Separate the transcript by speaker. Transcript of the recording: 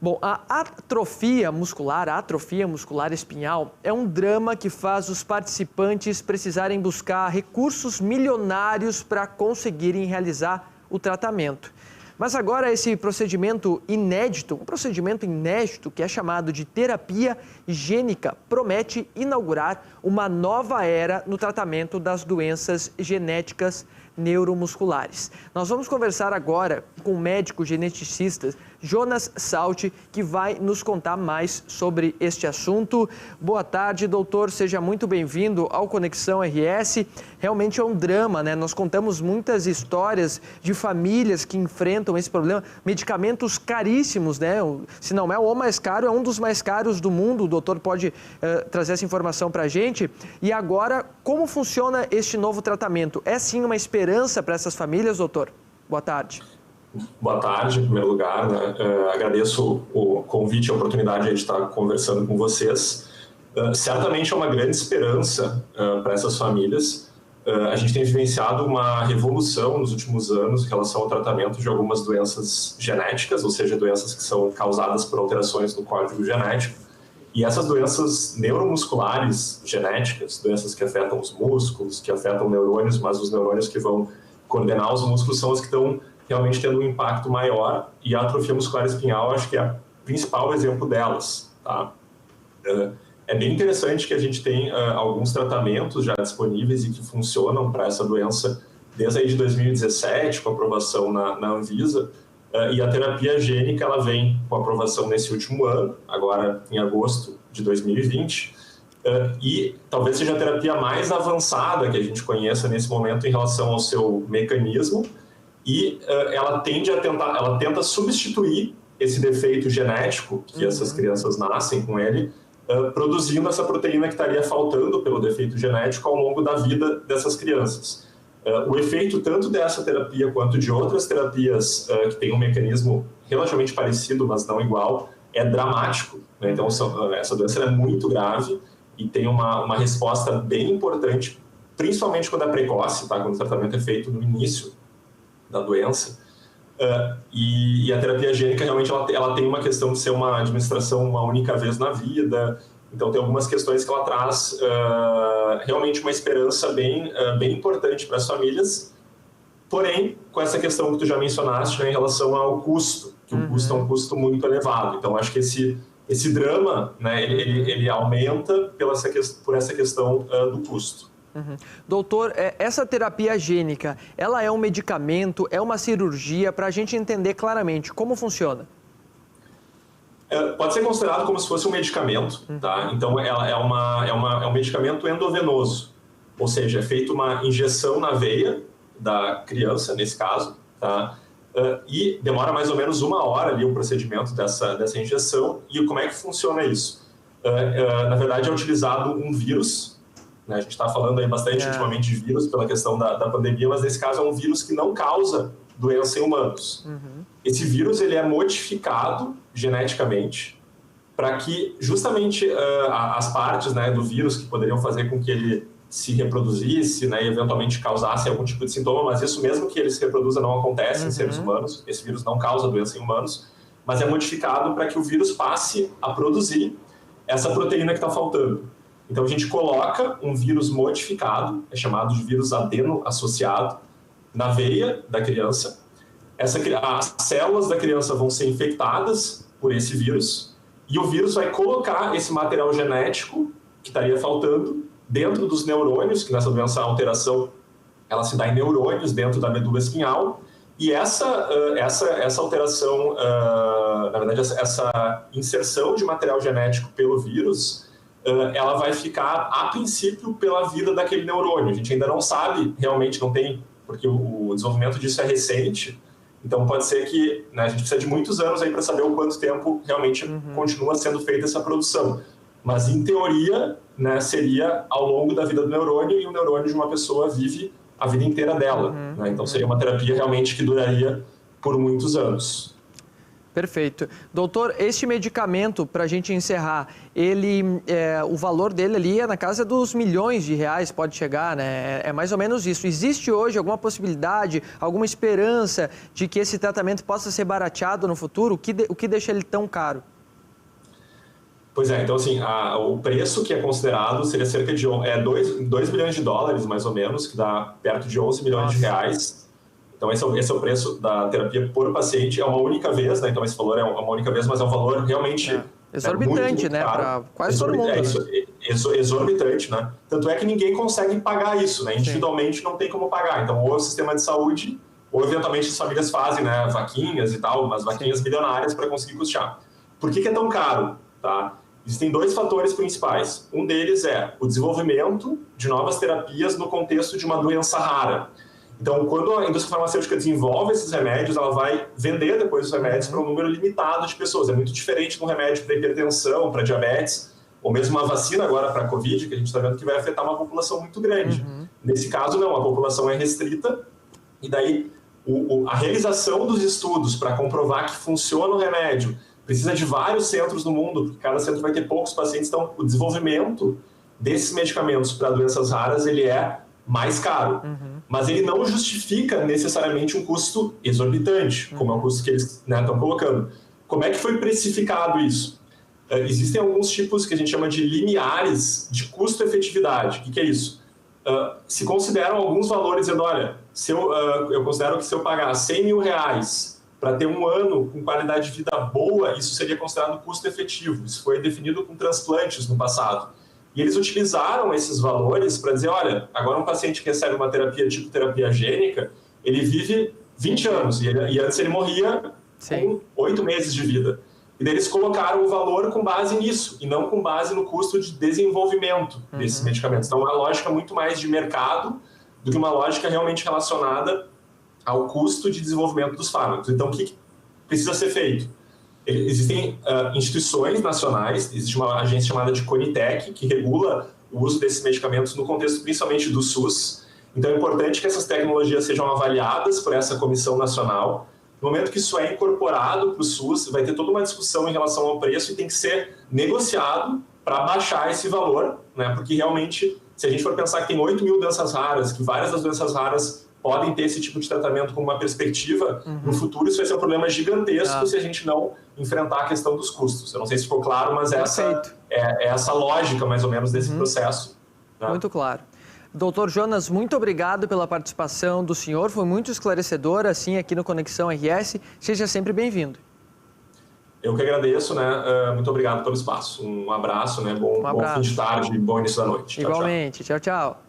Speaker 1: Bom, a atrofia muscular espinhal é um drama que faz os participantes precisarem buscar recursos milionários para conseguirem realizar o tratamento. Mas agora esse procedimento inédito, que é chamado de terapia gênica, promete inaugurar uma nova era no tratamento das doenças genéticas neuromusculares. Nós vamos conversar agora com o médico geneticista Jonas Salti, que vai nos contar mais sobre este assunto. Boa tarde, doutor. Seja muito bem-vindo ao Conexão RS. Realmente é um drama, né? Nós contamos muitas histórias de famílias que enfrentam esse problema. Medicamentos caríssimos, né? Se não é o mais caro, é um dos mais caros do mundo. O doutor pode trazer essa informação para a gente. E agora, como funciona este novo tratamento? É sim uma esperança para essas famílias, doutor? Boa tarde.
Speaker 2: Boa tarde, em primeiro lugar, né? Agradeço o convite e a oportunidade de estar conversando com vocês. Certamente é uma grande esperança para essas famílias. A gente tem vivenciado uma revolução nos últimos anos em relação ao tratamento de algumas doenças genéticas, ou seja, doenças que são causadas por alterações no código genético. E essas doenças neuromusculares genéticas, doenças que afetam os músculos, que afetam neurônios, mas os neurônios que vão coordenar os músculos são os que estão realmente tendo um impacto maior, e a atrofia muscular espinhal acho que é o principal exemplo delas, tá? É bem interessante que a gente tem alguns tratamentos já disponíveis e que funcionam para essa doença desde aí de 2017, com aprovação na Anvisa, e a terapia gênica ela vem com aprovação nesse último ano, agora em agosto de 2020, e talvez seja a terapia mais avançada que a gente conheça nesse momento em relação ao seu mecanismo, e ela tenta substituir esse defeito genético que essas crianças nascem com ele, produzindo essa proteína que estaria faltando pelo defeito genético ao longo da vida dessas crianças. O efeito tanto dessa terapia quanto de outras terapias que têm um mecanismo relativamente parecido, mas não igual, é dramático, né? Então, essa doença é muito grave e tem uma resposta bem importante, principalmente quando é precoce, tá? Quando o tratamento é feito no início da doença. E a terapia gênica realmente ela tem uma questão de ser uma administração uma única vez na vida, então tem algumas questões que ela traz realmente uma esperança bem importante para as famílias, porém com essa questão que tu já mencionaste, né, em relação ao custo, que o custo é um custo muito elevado. Então acho que esse drama, né, ele aumenta por essa questão do custo.
Speaker 1: Doutor, essa terapia gênica, ela é um medicamento, é uma cirurgia, para a gente entender claramente como funciona?
Speaker 2: Pode ser considerado como se fosse um medicamento, tá? Então é um medicamento endovenoso, ou seja, é feita uma injeção na veia da criança, nesse caso, tá? E demora mais ou menos 1 hora ali o procedimento dessa injeção. E como é que funciona isso? Na verdade é utilizado um vírus, né? A gente está falando aí bastante ultimamente de vírus pela questão da pandemia, mas nesse caso é um vírus que não causa doença em humanos. Esse vírus ele é modificado geneticamente para que justamente as partes, né, do vírus que poderiam fazer com que ele se reproduzisse, né, e eventualmente causasse algum tipo de sintoma, mas isso mesmo que ele se reproduza não acontece em seres humanos, esse vírus não causa doença em humanos, mas é modificado para que o vírus passe a produzir essa proteína que está faltando. Então a gente coloca um vírus modificado, é chamado de vírus adeno-associado, na veia da criança. As células da criança vão ser infectadas por esse vírus e o vírus vai colocar esse material genético que estaria faltando dentro dos neurônios, que nessa doença a alteração ela se dá em neurônios dentro da medula espinhal, e essa alteração, na verdade essa inserção de material genético pelo vírus, ela vai ficar, a princípio, pela vida daquele neurônio. A gente ainda não sabe, realmente não tem, porque o desenvolvimento disso é recente, então pode ser que, né, a gente precisa de muitos anos aí para saber o quanto tempo realmente continua sendo feita essa produção. Mas, em teoria, né, seria ao longo da vida do neurônio, e o neurônio de uma pessoa vive a vida inteira dela. Né? Então seria uma terapia realmente que duraria por muitos anos.
Speaker 1: Perfeito. Doutor, este medicamento, para a gente encerrar, o valor dele ali é na casa dos milhões de reais, pode chegar, né? É mais ou menos isso. Existe hoje alguma possibilidade, alguma esperança de que esse tratamento possa ser barateado no futuro? O que deixa ele tão caro?
Speaker 2: Pois é, então assim, o preço que é considerado seria cerca de 2 bilhões de dólares, mais ou menos, que dá perto de 11 milhões de reais. Então esse é o preço da terapia por paciente, é uma única vez, né? Então esse valor é uma única vez, mas é um valor realmente
Speaker 1: exorbitante, muito, né? Para quase todo mundo.
Speaker 2: Exorbitante, né? Tanto é que ninguém consegue pagar isso, né? Individualmente não tem como pagar. Então ou o sistema de saúde, ou eventualmente as famílias fazem, né, vaquinhas e tal, umas vaquinhas milionárias para conseguir custear. Por que é tão caro? Tá? Existem 2 fatores principais. Um deles é o desenvolvimento de novas terapias no contexto de uma doença rara. Então, quando a indústria farmacêutica desenvolve esses remédios, ela vai vender depois os remédios para um número limitado de pessoas. É muito diferente de um remédio para hipertensão, para diabetes, ou mesmo uma vacina agora para a Covid, que a gente está vendo que vai afetar uma população muito grande. Nesse caso, não, a população é restrita, e daí a realização dos estudos para comprovar que funciona o remédio precisa de vários centros no mundo, porque cada centro vai ter poucos pacientes, então o desenvolvimento desses medicamentos para doenças raras, ele é mais caro. Mas ele não justifica necessariamente um custo exorbitante, como é o custo que eles estão colocando. Como é que foi precificado isso? Existem alguns tipos que a gente chama de limiares de custo-efetividade. O que é isso? Se consideram alguns valores, dizendo, olha, eu considero que se eu pagar 100 mil reais para ter um ano com qualidade de vida boa, isso seria considerado custo efetivo. Isso foi definido com transplantes no passado. E eles utilizaram esses valores para dizer, olha, agora um paciente que recebe uma terapia tipo terapia gênica, ele vive 20 anos, e antes ele morria com 8 meses de vida. E daí eles colocaram o valor com base nisso, e não com base no custo de desenvolvimento desses medicamentos. Então, é uma lógica muito mais de mercado do que uma lógica realmente relacionada ao custo de desenvolvimento dos fármacos. Então, o que precisa ser feito? Existem instituições nacionais, existe uma agência chamada de Conitec, que regula o uso desses medicamentos no contexto principalmente do SUS. Então é importante que essas tecnologias sejam avaliadas por essa comissão nacional. No momento que isso é incorporado para o SUS, vai ter toda uma discussão em relação ao preço e tem que ser negociado para baixar esse valor, né? Porque realmente, se a gente for pensar que tem 8 mil doenças raras, que várias das doenças raras podem ter esse tipo de tratamento como uma perspectiva, no futuro isso vai ser um problema gigantesco se a gente não enfrentar a questão dos custos. Eu não sei se ficou claro, mas essa é essa lógica, mais ou menos, desse processo. Né?
Speaker 1: Muito claro. Doutor Jonas, muito obrigado pela participação do senhor, foi muito esclarecedor, assim, aqui no Conexão RS. Seja sempre bem-vindo.
Speaker 2: Eu que agradeço, né? Muito obrigado pelo espaço. Um abraço, né? Bom fim de tarde, bom início da noite.
Speaker 1: Igualmente. Tchau, tchau.